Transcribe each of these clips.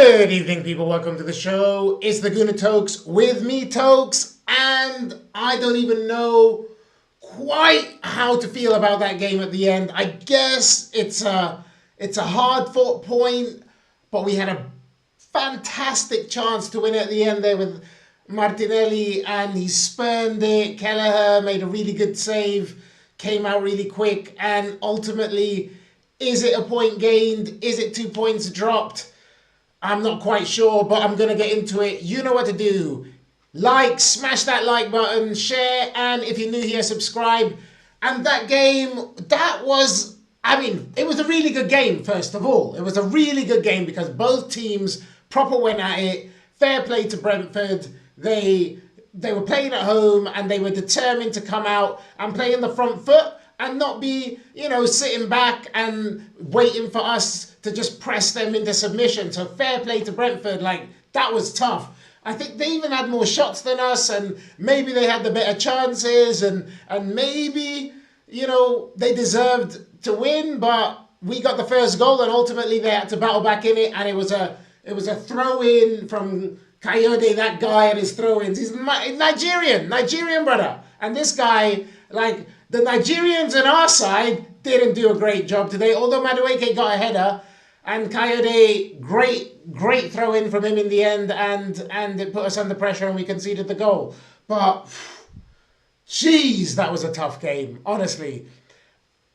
Good evening, people. Welcome to the show. It's the Guna Tokes with me, Tokes, and I don't even know quite how to feel about that game at the end. I guess it's a hard fought point, but we had a fantastic chance to win at the end there with Martinelli, and he spurned it. Kelleher made a really good save, came out really quick, and ultimately, is it a point gained? Is it 2 points dropped? I'm not quite sure, but I'm going to get into it. You know what to do. Like, smash that like button, share, and if you're new here, subscribe. And that game, it was a really good game, first of all. It was a really good game because both teams proper went at it. Fair play to Brentford. They were playing at home and they were determined to come out and play in the front foot and not be, sitting back and waiting for us to just press them into submission. So fair play to Brentford. That was tough. I think they even had more shots than us, and maybe they had the better chances, and maybe, they deserved to win, but we got the first goal, and ultimately they had to battle back in it, and it was a throw-in from Coyote, that guy, and his throw-ins. He's Nigerian brother. And this guy, the Nigerians on our side didn't do a great job today, although Madueke got a header, and Coyote, great throw-in from him in the end, and it put us under pressure and we conceded the goal. But, jeez, that was a tough game, honestly.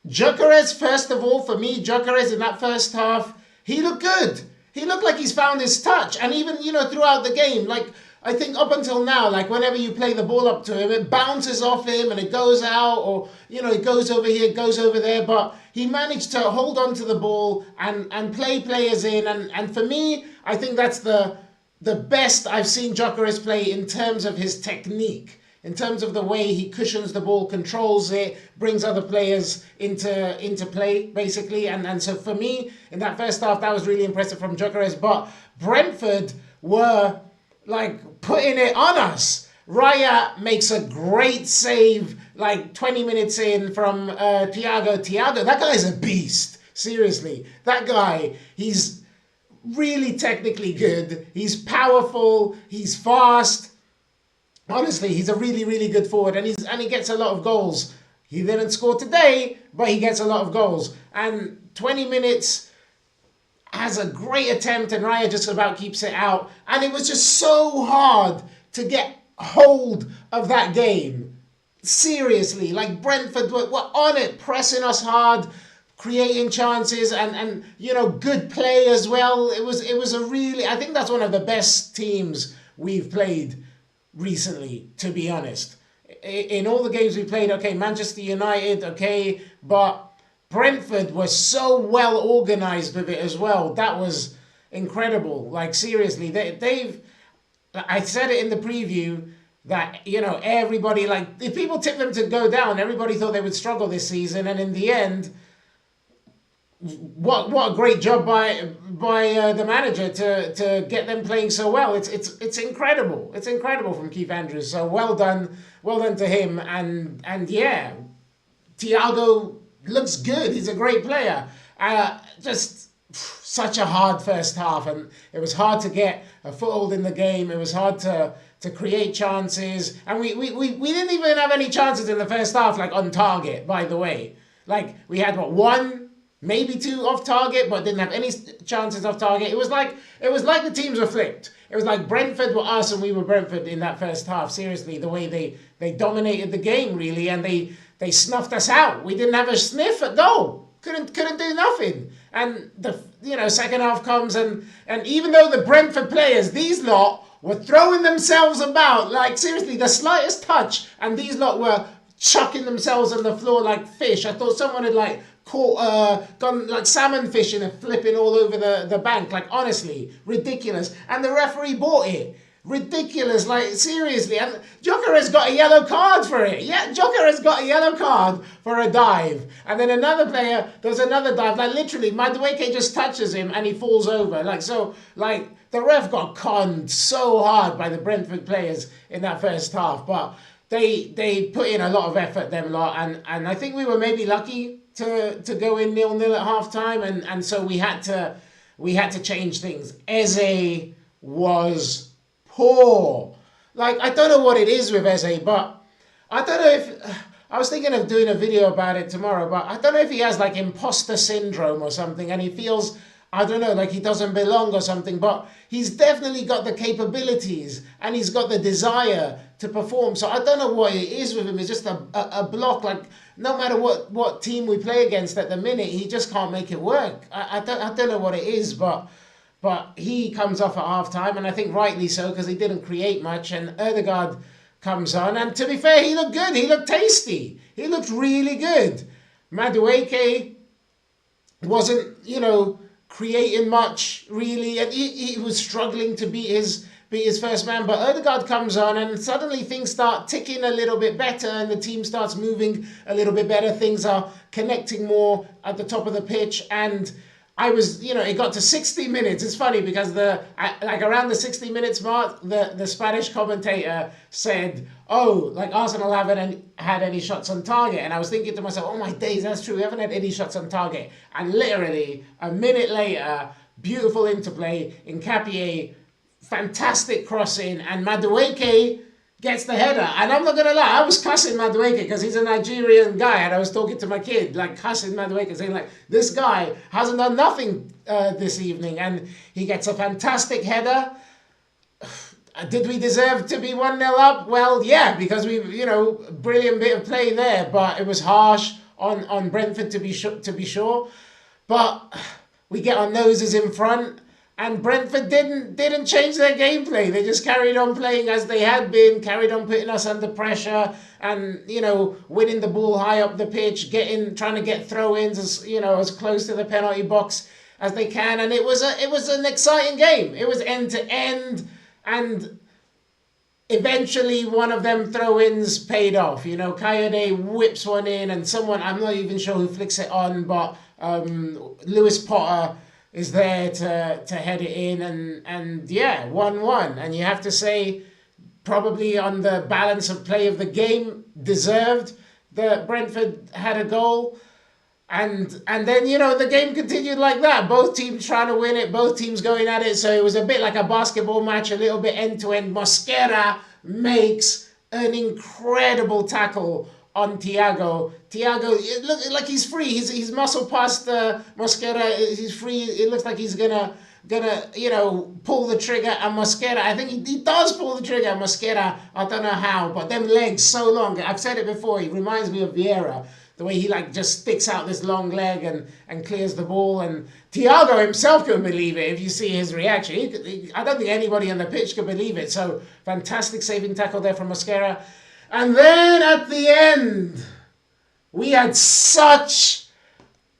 Gyökeres, first of all, for me, Gyökeres in that first half, he looked good. He looked like he's found his touch. And even, throughout the game, I think up until now, whenever you play the ball up to him, it bounces off him and it goes out, or, it goes over here, it goes over there. But he managed to hold on to the ball and play players in. And for me, I think that's the best I've seen Gyökeres play in terms of his technique, in terms of the way he cushions the ball, controls it, brings other players into play, basically. And so for me, in that first half, that was really impressive from Gyökeres. But Brentford were putting it on us. Raya makes a great save 20 minutes in from Thiago. That guy's a beast. Seriously. That guy, he's really technically good. He's powerful. He's fast. Honestly, he's a really, really good forward. And he gets a lot of goals. He didn't score today, but he gets a lot of goals. And 20 minutes... has a great attempt and Raya just about keeps it out. And it was just so hard to get hold of that game. Seriously, Brentford were on it, pressing us hard, creating chances and good play as well. It was a really, I think that's one of the best teams we've played recently, to be honest. In all the games we played, okay, Manchester United, okay, but Brentford was so well organised with it as well. That was incredible. Seriously, they've... I said it in the preview that, everybody, if people tipped them to go down, everybody thought they would struggle this season. And in the end, what a great job by the manager to get them playing so well. It's incredible. It's incredible from Keith Andrews. So well done to him. And yeah, Thiago looks good. He's a great player. Just such a hard first half, and it was hard to get a foothold in the game. It was hard to create chances, and we didn't even have any chances in the first half, on target, by the way. We had one, maybe two off target, but didn't have any chances off target. It was like the teams were flipped. It was like Brentford were us and we were Brentford in that first half. Seriously, the way they dominated the game, really, and they snuffed us out. We didn't have a sniff at goal. Couldn't do nothing. And the second half comes and even though the Brentford players, these lot were throwing themselves about, seriously, the slightest touch, and these lot were chucking themselves on the floor like fish. I thought someone had gone salmon fishing and flipping all over the bank. Honestly, ridiculous. And the referee bought it. Ridiculous, seriously. And Gyökeres got a yellow card for it. Yeah, Gyökeres got a yellow card for a dive. And then another player does another dive. Literally, Madueke just touches him and he falls over. The ref got conned so hard by the Brentford players in that first half. But they put in a lot of effort, them lot. And I think we were maybe lucky to go in 0-0 at half time. And so we had to we had to change things. Eze was poor. Like, I don't know what it is with Eze, but I don't know if... I was thinking of doing a video about it tomorrow, but I don't know if he has like imposter syndrome or something, and he feels, I don't know, like he doesn't belong or something, but he's definitely got the capabilities and he's got the desire to perform. So I don't know what it is with him. It's just a block. Like, no matter what team we play against at the minute, he just can't make it work. I don't know what it is, but he comes off at half time, and I think rightly so, because he didn't create much, and Ødegaard comes on, and to be fair, he looked good. He looked tasty. He looked really good. Madueke wasn't, creating much really, and he was struggling to beat his first man. But Ødegaard comes on, and suddenly things start ticking a little bit better, and the team starts moving a little bit better. Things are connecting more at the top of the pitch, and I was, it got to 60 minutes. It's funny because around the 60 minutes mark, the Spanish commentator said, oh, like Arsenal haven't had any shots on target. And I was thinking to myself, oh my days, that's true. We haven't had any shots on target. And literally a minute later, beautiful interplay, Nkapie, fantastic crossing, and Madueke gets the header. And I'm not going to lie, I was cussing Madueke because he's a Nigerian guy, and I was talking to my kid, like cussing Madueke, saying like, this guy hasn't done nothing this evening, and he gets a fantastic header. Did we deserve to be 1-0 up? Well, yeah, because we, brilliant bit of play there, but it was harsh on Brentford to be sure. But we get our noses in front, and Brentford didn't change their gameplay. They just carried on playing as they had been, carried on putting us under pressure, and winning the ball high up the pitch, trying to get throw-ins as close to the penalty box as they can. And it was an exciting game. It was end to end, and eventually one of them throw-ins paid off. Kayode whips one in, and someone, I'm not even sure who flicks it on, but Lewis Potter is there to head it in, and yeah, 1-1. And you have to say, probably on the balance of play of the game, deserved that Brentford had a goal. And then, the game continued like that. Both teams trying to win it, both teams going at it. So it was a bit like a basketball match, a little bit end-to-end. Mosquera makes an incredible tackle on Thiago. Thiago, it looked like he's free. He's muscle past Mosquera. He's free. It looks like he's gonna pull the trigger. And Mosquera, I think he does pull the trigger. Mosquera, I don't know how, but them legs so long. I've said it before. He reminds me of Vieira. The way he just sticks out this long leg and clears the ball. And Thiago himself couldn't believe it if you see his reaction. I don't think anybody on the pitch could believe it. So fantastic saving tackle there from Mosquera. And then at the end, we had such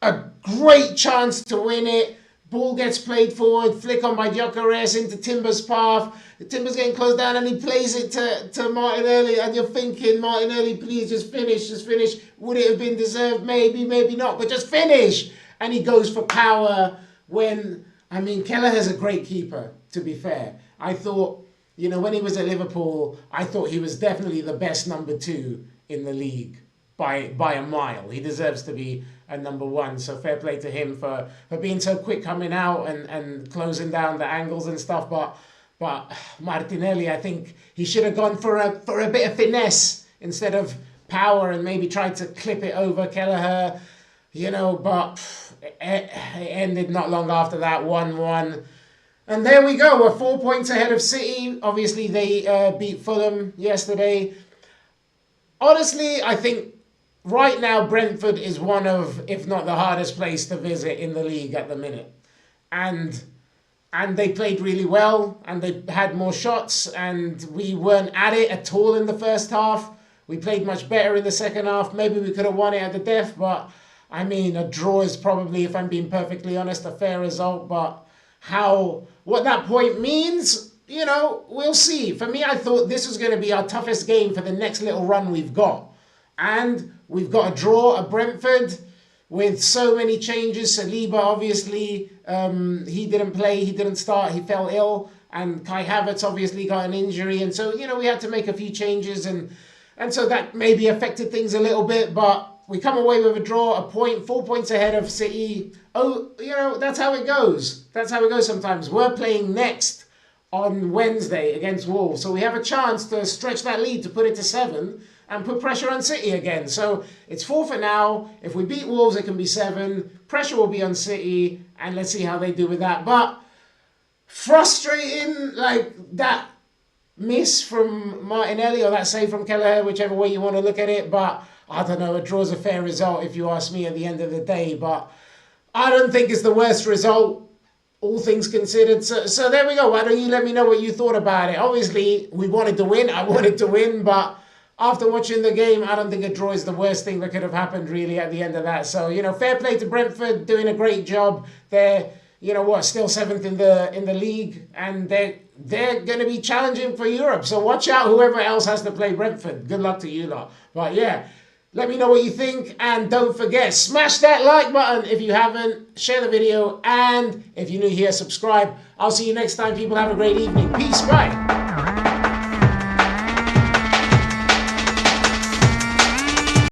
a great chance to win it. Ball gets played forward, flick on by Gyökeres into Timber's path. Timber's getting closed down, and he plays it to Martinelli. And you're thinking, Martinelli, please just finish. Would it have been deserved? Maybe, maybe not, but just finish. And he goes for power Kelleher's a great keeper, to be fair. I thought, when he was at Liverpool, I thought he was definitely the best number 2 in the league by a mile. He deserves to be a number 1. So fair play to him for being so quick coming out and closing down the angles and stuff. But Martinelli, I think he should have gone for a bit of finesse instead of power, and maybe tried to clip it over Kelleher, but it ended not long after that, 1-1. And there we go. We're 4 points ahead of City. Obviously, they beat Fulham yesterday. Honestly, I think right now Brentford is one of, if not the hardest place to visit in the league at the minute. And they played really well, and they had more shots, and we weren't at it at all in the first half. We played much better in the second half. Maybe we could have won it at the death, but a draw is probably, if I'm being perfectly honest, a fair result. But what that point means, we'll see. For me, I thought this was going to be our toughest game for the next little run we've got. And we've got a draw at Brentford with so many changes. Saliba, obviously, he didn't play, he didn't start, he fell ill. And Kai Havertz obviously got an injury. And so, we had to make a few changes. And so that maybe affected things a little bit. But we come away with a draw, a point, 4 points ahead of City. Oh, you know, that's how it goes. That's how it goes sometimes. We're playing next on Wednesday against Wolves. So we have a chance to stretch that lead to put it to 7 and put pressure on City again. So it's 4 for now. If we beat Wolves, it can be 7. Pressure will be on City, and let's see how they do with that. But frustrating, like that miss from Martinelli or that save from Kelleher, whichever way you want to look at it. But I don't know, a draw's a fair result if you ask me at the end of the day. But I don't think it's the worst result, all things considered. So there we go. Why don't you let me know what you thought about it? Obviously, we wanted to win. I wanted to win, but after watching the game, I don't think a draw is the worst thing that could have happened really at the end of that. So, you know, fair play to Brentford, doing a great job. They're, you know what, still 7th in the league, and they're going to be challenging for Europe. So watch out, whoever else has to play Brentford. Good luck to you lot. But yeah, let me know what you think, and don't forget, smash that like button if you haven't, share the video, and if you're new here, subscribe. I'll see you next time, people. Have a great evening. Peace, bye.